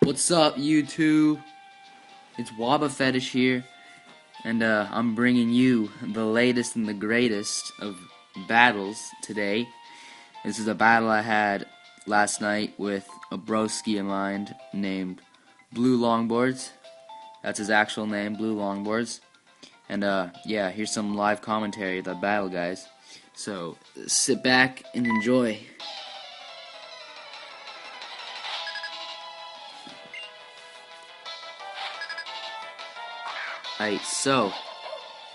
What's up, YouTube? It's wobbufetish here, and I'm bringing you the latest and the greatest of battles today. This is a battle I had last night with a broski of mine named Bluelongboards. That's his actual name, Bluelongboards. And yeah, here's some live commentary of the battle, guys. So sit back and enjoy. Alright, so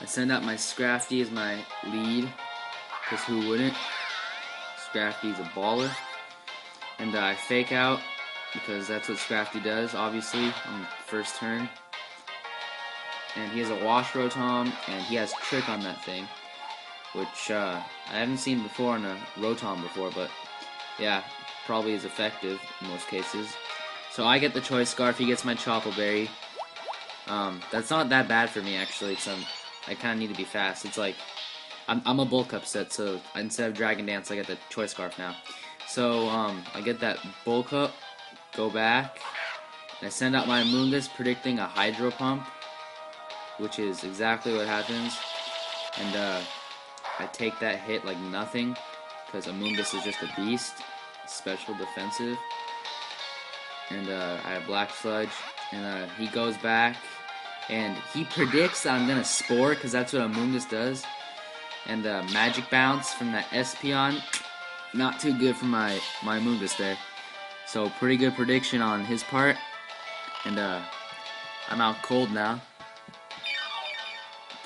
I send out my Scrafty as my lead, because who wouldn't? Scrafty's a baller. And I fake out, because that's what Scrafty does, obviously, on the first turn. And he has a wash rotom, and he has trick on that thing, which I haven't seen before on a rotom before, but yeah, probably is effective in most cases. So I get the choice scarf, he gets my Choppleberry. That's not that bad for me, actually. I kind of need to be fast. It's like, I'm a bulk upset, so instead of Dragon Dance, I get the Choice Scarf now. So, I get that bulk up, go back, and I send out my Amoonguss predicting a Hydro Pump, which is exactly what happens. And, I take that hit like nothing, because Amoonguss is just a beast, special defensive. And, I have Black Sludge, and, he goes back, and he predicts that I'm going to Spore, because that's what Amoonguss does. And Magic Bounce from that Espeon, not too good for my Amoonguss there. So pretty good prediction on his part. And I'm out cold now.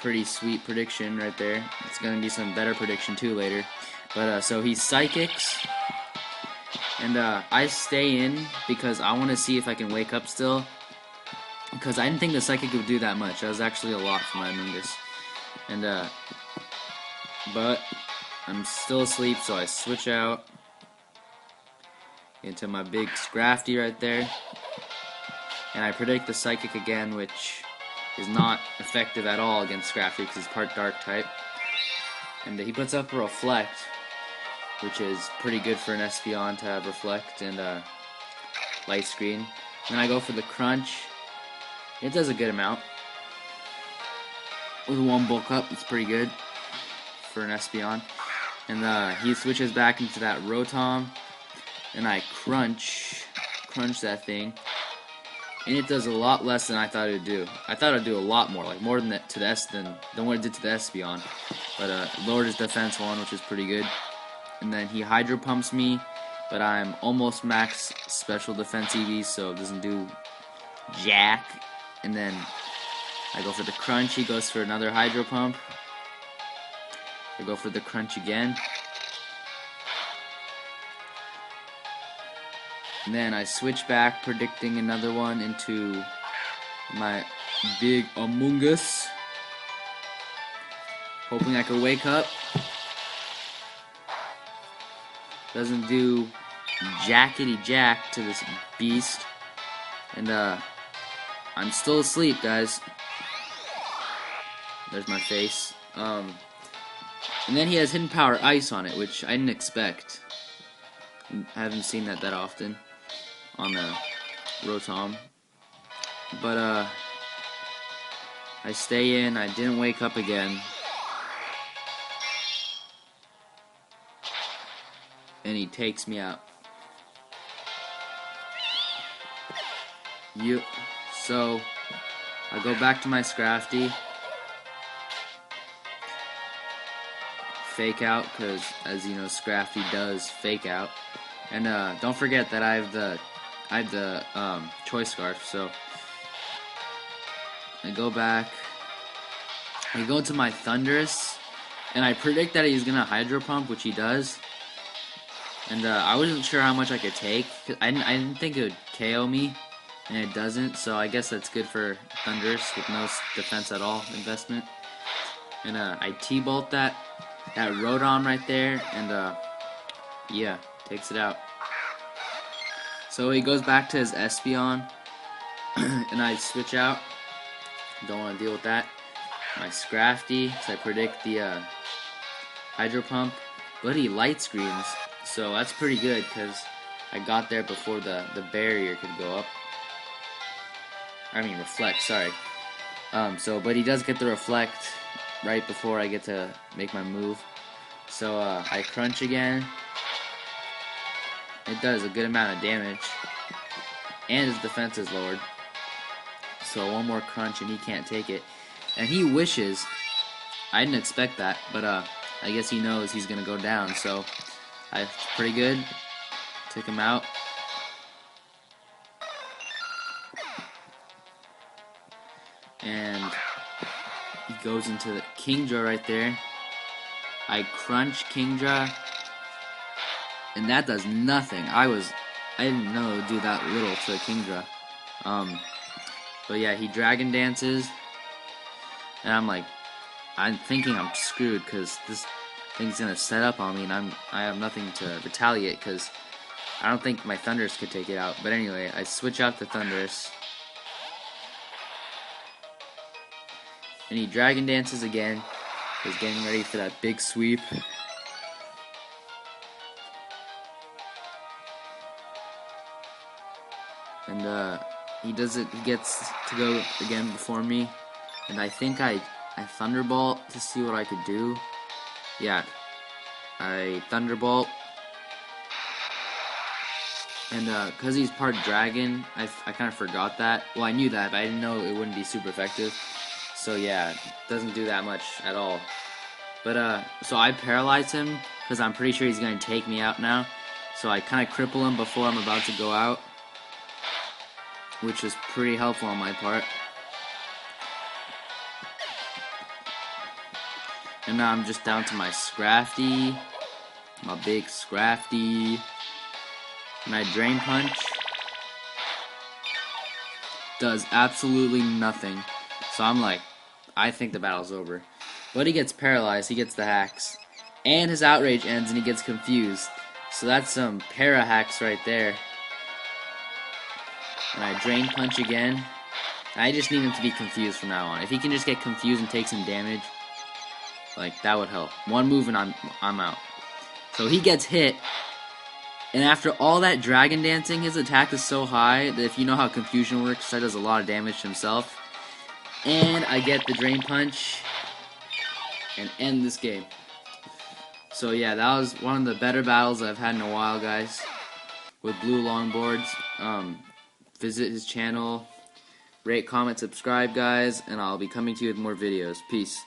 Pretty sweet prediction right there. It's going to be some better prediction too later. But so he Psychics. And I stay in because I want to see if I can wake up still. Because I didn't think the Psychic would do that much. That was actually a lot for my Amoonguss. And, but I'm still asleep, so I switch out into my big Scrafty right there. And I predict the Psychic again, which is not effective at all against Scrafty because he's part Dark type. And he puts up a Reflect, which is pretty good for an Espeon to have Reflect and Light Screen. Then I go for the Crunch. It does a good amount. With one bulk up, it's pretty good for an Espeon. And he switches back into that Rotom, and I crunch that thing, and it does a lot less than I thought it would do. I thought it would do a lot more, like more than that to the S than what it did to the Espeon. But lowered his defense one, which is pretty good. And then he Hydro Pumps me, but I'm almost max special defense EV, so it doesn't do jack. And then I go for the Crunch, he goes for another Hydro Pump. I go for the Crunch again. And then I switch back, predicting another one into my big Amoonguss. Hoping I could wake up. Doesn't do jackety jack to this beast. And I'm still asleep, guys. There's my face. And then he has Hidden Power Ice on it, which I didn't expect. I haven't seen that often on the Rotom. But I stay in. I didn't wake up again. And he takes me out. Yep. So I go back to my Scrafty. Fake out, because as you know, Scrafty does fake out. And don't forget that I have the Choice Scarf. So I go back. I go to my Thundurus, and I predict that he's gonna Hydro Pump, which he does. And I wasn't sure how much I could take. I didn't think it would KO me, and it doesn't. So I guess that's good for Thundurus with no defense at all investment. And I T-bolt that Rotom right there, and yeah, takes it out. So he goes back to his Espeon, and I switch out. Don't want to deal with that. My Scrafty, so I predict the Hydro Pump, but he Light Screens, so that's pretty good because I got there before the barrier could go up. reflect, sorry. But he does get the reflect right before I get to make my move. So, I crunch again. It does a good amount of damage. And his defense is lowered. So, one more crunch and he can't take it. And he wishes. I didn't expect that, but, I guess he knows he's gonna go down, so it's pretty good. Took him out. And he goes into the Kingdra right there. I crunch Kingdra, and that does nothing. I didn't know it would do that little to Kingdra. But yeah, he Dragon Dances, and I'm thinking I'm screwed because this thing's gonna set up on me, and I have nothing to retaliate because I don't think my Thundurus could take it out. But anyway, I switch out the Thundurus. And he Dragon Dances again. He's getting ready for that big sweep. And he does it. He gets to go again before me. And I think I Thunderbolt to see what I could do. Yeah, I Thunderbolt. And because he's part dragon, I kind of forgot that. Well, I knew that, but I didn't know it wouldn't be super effective. So yeah, it doesn't do that much at all. But so I paralyze him because I'm pretty sure he's going to take me out now. So I kind of cripple him before I'm about to go out, which is pretty helpful on my part. And now I'm just down to my Scrafty, my big Scrafty, and I Drain Punch. Does absolutely nothing. So I'm like, I think the battle's over. But he gets paralyzed, he gets the hacks. And his Outrage ends and he gets confused. So that's some para hacks right there. And I Drain Punch again. I just need him to be confused from now on. If he can just get confused and take some damage, like, that would help. One move and I'm out. So he gets hit. And after all that Dragon Dancing, his attack is so high that if you know how Confusion works, that does a lot of damage to himself. And I get the Drain Punch and end this game. So yeah, that was one of the better battles I've had in a while, guys, with Blue Longboards. Visit his channel, rate, comment, subscribe, guys, and I'll be coming to you with more videos. Peace.